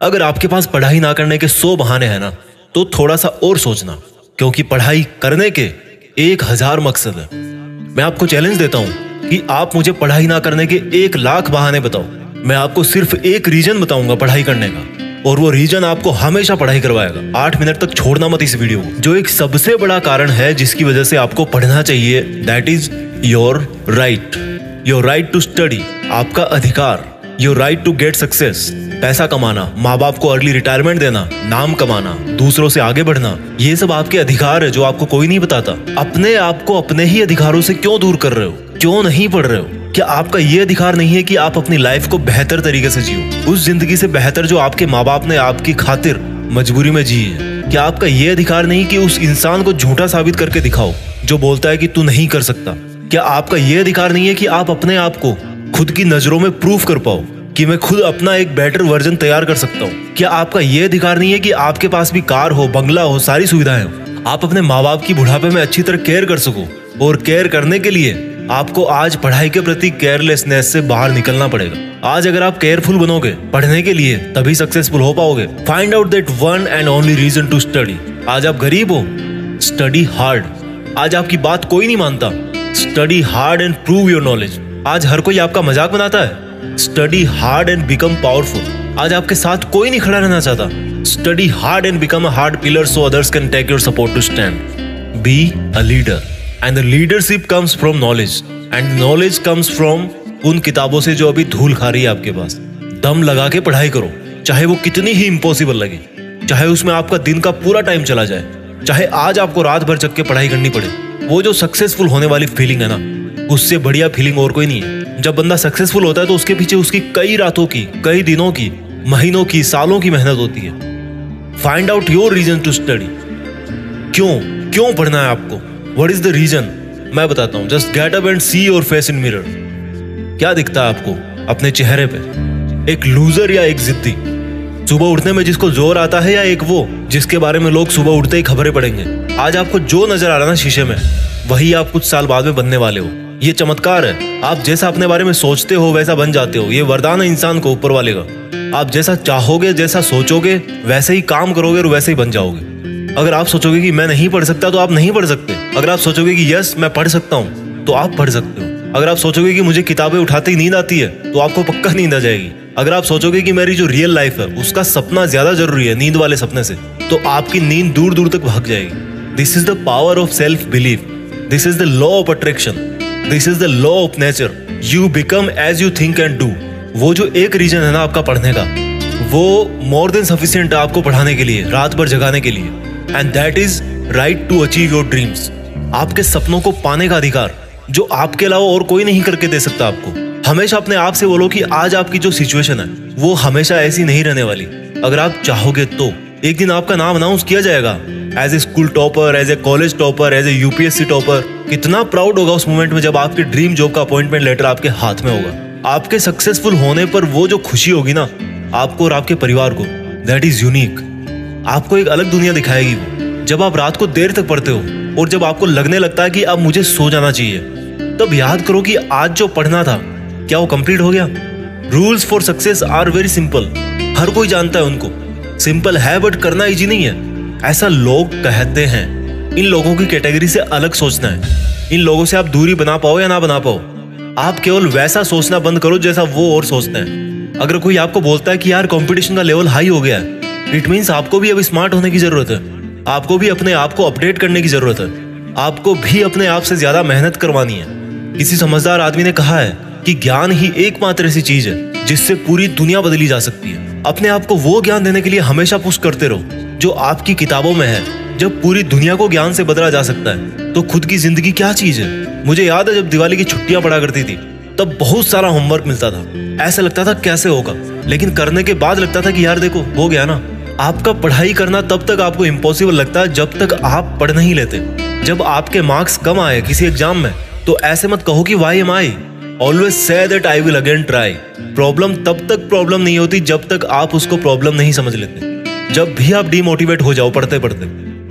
अगर आपके पास पढ़ाई ना करने के 100 बहाने हैं ना, तो थोड़ा सा और सोचना, क्योंकि पढ़ाई करने के 1000 मकसद है। मैं आपको चैलेंज देता हूं कि आप मुझे पढ़ाई ना करने के 1 लाख बहाने बताओ। मैं आपको सिर्फ एक रीजन बताऊंगा पढ़ाई करने का, और वो रीजन आपको हमेशा पढ़ाई करवाएगा। 8 मिनट तक छोड़ना मत इस वीडियो को। जो एक सबसे बड़ा कारण है जिसकी वजह से आपको पढ़ना चाहिए, that is your right to study. आपका अधिकार, your right to get success. पैसा कमाना, माँ बाप को अर्ली रिटायरमेंट देना, नाम कमाना, दूसरों से आगे बढ़ना, ये सब आपके अधिकार है जो आपको कोई नहीं बताता। अपने आप को अपने ही अधिकारों से क्यों दूर कर रहे हो? क्यों नहीं पढ़ रहे हो? क्या आपका ये अधिकार नहीं है कि आप अपनी लाइफ को बेहतर तरीके से जियो, उस जिंदगी से बेहतर जो आपके माँ बाप ने आपकी खातिर मजबूरी में जी है? क्या आपका ये अधिकार नहीं कि उस इंसान को झूठा साबित करके दिखाओ जो बोलता है कि तू नहीं कर सकता? क्या आपका ये अधिकार नहीं है कि आप अपने आप को खुद की नजरों में प्रूफ कर पाओ कि मैं खुद अपना एक बेटर वर्जन तैयार कर सकता हूँ? क्या आपका ये अधिकार नहीं है कि आपके पास भी कार हो, बंगला हो, सारी सुविधाएं हो, आप अपने माँ बाप की बुढ़ापे में अच्छी तरह केयर कर सको? और केयर करने के लिए आपको आज पढ़ाई के प्रति केयरलेसनेस से बाहर निकलना पड़ेगा। आज अगर आप केयरफुल बनोगे पढ़ने के लिए, तभी सक्सेसफुल हो पाओगे। Find out that one and only reason to study. आज आप गरीब हो, स्टडी हार्ड। आज आपकी बात कोई नहीं मानता, study hard and prove your knowledge. आज हर कोई आपका मजाक बनाता है, study hard and become powerful. आज आपके साथ कोई नहीं खड़ा रहना चाहता, study hard and become a hard pillar so others can take your support to stand. Be a leader and the leadership comes from knowledge and knowledge comes from उन किताबों से जो अभी धूल खा रही है आपके पास। दम लगा के पढ़ाई करो, चाहे वो कितनी ही इम्पॉसिबल लगे, चाहे उसमें आपका दिन का पूरा टाइम चला जाए, चाहे आज आपको रात भर जग के पढ़ाई करनी पड़े। वो जो सक्सेसफुल होने वाली फीलिंग है ना, उससे बढ़िया फीलिंग और कोई नहीं है। जब बंदा सक्सेसफुल होता है तो उसके पीछे उसकी कई रातों की, कई दिनों की, महीनों की, सालों की मेहनत होती है। Find out your reason to study. क्यों पढ़ना है आपको? What is the reason? मैं बताता हूं। Just get up and see your face in mirror. क्या दिखता है आपको अपने चेहरे पे? एक लूजर या एक जिद्दी? सुबह उठने में जिसको जोर आता है, या एक वो जिसके बारे में लोग सुबह उठते ही खबरें पढ़ेंगे? आज आपको जो नजर आ रहा है ना शीशे में, वही आप कुछ साल बाद में बनने वाले हो। ये चमत्कार है। आप जैसा अपने बारे में सोचते हो वैसा बन जाते हो। ये वरदान है इंसान को ऊपर वाले का। आप जैसा चाहोगे, जैसा सोचोगे, वैसे ही काम करोगे और वैसे ही बन जाओगे। अगर आप सोचोगे कि मैं नहीं पढ़ सकता, तो आप नहीं पढ़ सकते। अगर आप सोचोगे कि यस मैं पढ़ सकता हूँ, तो आप पढ़ सकते हो। अगर आप सोचोगे कि मुझे किताबें उठाते ही नींद आती है, तो आपको पक्का नींद आ जाएगी। अगर आप सोचोगे कि मेरी जो रियल लाइफ है उसका सपना ज्यादा जरूरी है नींद वाले सपने से, तो आपकी नींद दूर दूर तक भाग जाएगी। This is the power of self belief. This is the law of attraction. This is the law of nature. You become as you think and do. वो जो एक रीजन है ना आपका पढ़ने का, वो मोर देन सफिशिएंट है आपको पढ़ाने के लिए, रात भर जगाने के लिए। And that is right to achieve your dreams. आपके सपनों को पाने का अधिकार जो आपके अलावा और कोई नहीं करके दे सकता आपको। हमेशा अपने आप से बोलो कि आज आपकी जो सिचुएशन है वो हमेशा ऐसी नहीं रहने वाली। अगर आप चाहोगे तो एक दिन आपका नाम अनाउंस किया जाएगा as a school topper, as a college topper, as a UPSC topper. कितना प्राउड होगा उस मोमेंट में जब आपके ड्रीम जॉब का अपॉइंटमेंट लेटर आपके हाथ में होगा। आपके सक्सेसफुल होने पर वो जो खुशी होगी ना आपको और आपके परिवार को, दैट इज यूनिक। आपको एक अलग दुनिया दिखाएगी वो। जब आप रात को देर तक पढ़ते हो और जब आपको लगने लगता है कि अब मुझे सो जाना चाहिए, तब याद करो कि आज जो पढ़ना था क्या वो कंप्लीट हो गया? Rules for success are very simple. हर कोई जानता है उनको। सिंपल है बट करना इजी नहीं है, ऐसा लोग कहते हैं। इन लोगों की कैटेगरी से अलग सोचना है। इन लोगों से आप दूरी बना पाओ या ना बना पाओ, आप केवल वैसा सोचना बंद करो जैसा वो और सोचते हैं। अगर कोई आपको बोलता है कि यार कंपटीशन का लेवल हाई हो गया है, इट मीन्स आपको भी अब स्मार्ट होने की जरूरत है। आपको भी अपने आप को अपडेट करने की जरूरत है। आपको भी अपने आप से ज्यादा मेहनत करवानी है। किसी समझदार आदमी ने कहा है कि ज्ञान ही एकमात्र ऐसी चीज है जिससे पूरी दुनिया बदली जा सकती है। अपने आप को वो ज्ञान देने के लिए हमेशा पुश करते रहो जो आपकी किताबों में है। जब पूरी दुनिया को ज्ञान से बदला जा सकता है तो खुद की जिंदगी क्या चीज है? मुझे याद है जब दिवाली की छुट्टियां पड़ा करती थी, तब बहुत सारा होमवर्क मिलता था। ऐसा लगता था कैसे होगा, लेकिन करने के बाद लगता था कि यार देखो हो गया ना। आपका पढ़ाई करना तब तक आपको इम्पॉसिबल लगता है जब तक आप पढ़ नहीं लेते। जब आपके मार्क्स कम आए किसी एग्जाम में, तो ऐसे मत कहो कि why am I. Always say that I will again try. Problem तब तक प्रॉब्लम नहीं होती जब तक आप उसको प्रॉब्लम नहीं समझ लेते। जब भी आप डिमोटिवेट हो जाओ पढ़ते पढ़ते,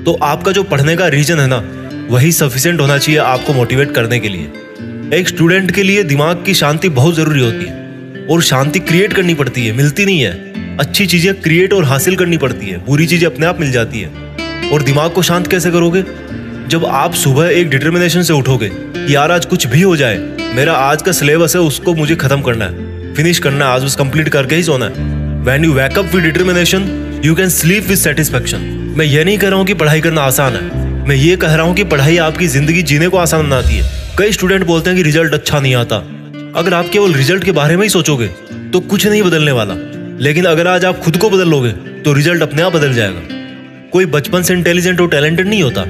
तो आपका जो पढ़ने का रीजन है ना, वही सफिशिएंट होना चाहिए आपको मोटिवेट करने के लिए। एक स्टूडेंट के लिए दिमाग की शांति बहुत जरूरी होती है, और शांति क्रिएट करनी पड़ती है, मिलती नहीं है। अच्छी चीजें क्रिएट और हासिल करनी पड़ती है, बुरी चीजें अपने आप मिल जाती है। और दिमाग को शांत कैसे करोगे? जब आप सुबह एक डिटर्मिनेशन से उठोगे कि यार आज कुछ भी हो जाए, मेरा आज का सिलेबस है उसको मुझे खत्म करना है, फिनिश करना है, आज बस कंप्लीट करके ही सोना है। When you wake up with determination, you can sleep with satisfaction। मैं ये नहीं कह रहा हूँ कि पढ़ाई करना आसान है, मैं ये कह रहा हूँ कि पढ़ाई आपकी जिंदगी जीने को आसान बनाती है। कई स्टूडेंट बोलते हैं कि रिजल्ट अच्छा नहीं आता। अगर आप केवल रिजल्ट के बारे में ही सोचोगे तो कुछ नहीं बदलने वाला, लेकिन अगर आज आप खुद को बदल लोगे तो रिजल्ट अपने आप बदल जाएगा। कोई बचपन से इंटेलिजेंट और टैलेंटेड नहीं होता।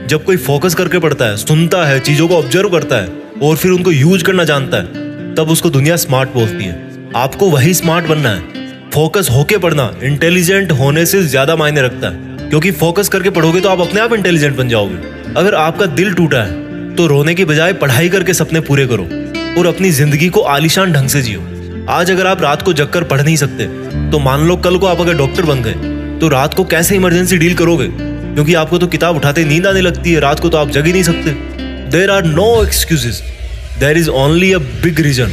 जब कोई फोकस करके पढ़ता है, सुनता है, चीजों को ऑब्जर्व करता है और फिर उनको यूज करना जानता है, तब उसको दुनिया स्मार्ट बोलती है। आपको वही स्मार्ट बनना है। फोकस होके पढ़ना इंटेलिजेंट होने से ज्यादा मायने रखता है, क्योंकि फोकस करके पढ़ोगे तो आप अपने आप इंटेलिजेंट बन जाओगे। अगर आपका दिल टूटा है तो रोने की बजाय पढ़ाई करके सपने पूरे करो और अपनी जिंदगी को आलीशान ढंग से जियो। आज अगर आप रात को जगकर पढ़ नहीं सकते तो मान लो कल को आप अगर डॉक्टर बन गए तो रात को कैसे इमरजेंसी डील करोगे? क्योंकि आपको तो किताब उठाते नींद आने लगती है, रात को तो आप जग ही नहीं सकते। There are no excuses, there is only a big reason.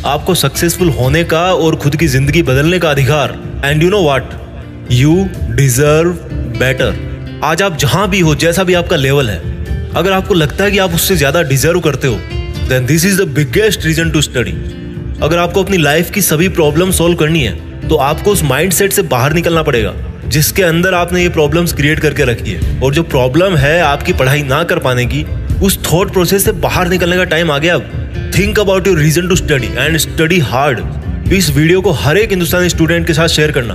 आपको सक्सेसफुल होने का और खुद की जिंदगी बदलने का अधिकार। And you know what, you deserve better. आज आप जहां भी हो, जैसा भी आपका लेवल है, अगर आपको लगता है कि आप उससे ज्यादा डिजर्व करते हो, then this is the biggest reason to study. अगर आपको अपनी लाइफ की सभी प्रॉब्लम सॉल्व करनी है तो आपको उस माइंडसेट से बाहर निकलना पड़ेगा जिसके अंदर आपने ये प्रॉब्लम्स क्रिएट करके रखी है। और जो प्रॉब्लम है आपकी पढ़ाई ना कर पाने की, उस थॉट प्रोसेस से बाहर निकलने का टाइम आ गया अब। Think about your reason to study and study hard. इस वीडियो को हर एक हिंदुस्तानी स्टूडेंट के साथ शेयर करना,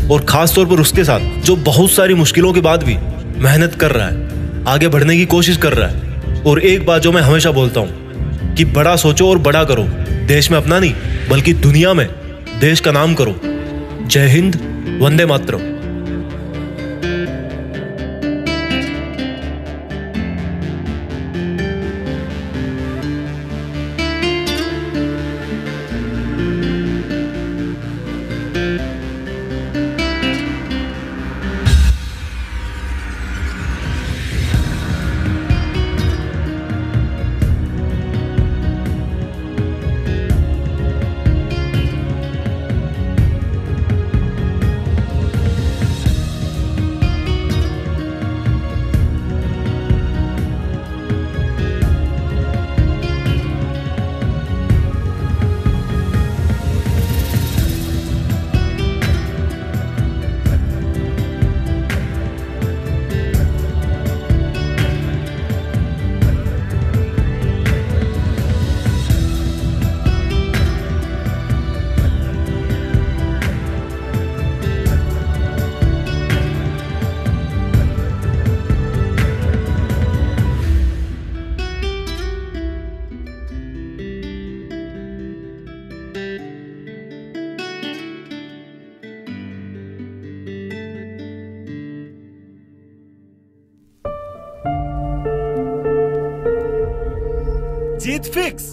और खास तौर पर उसके साथ जो बहुत सारी मुश्किलों के बाद भी मेहनत कर रहा है, आगे बढ़ने की कोशिश कर रहा है। और एक बात जो मैं हमेशा बोलता हूँ कि बड़ा सोचो और बड़ा करो। देश में अपना नहीं बल्कि दुनिया में देश का नाम करो। जय हिंद, वंदे मातरम। जीत फिक्स।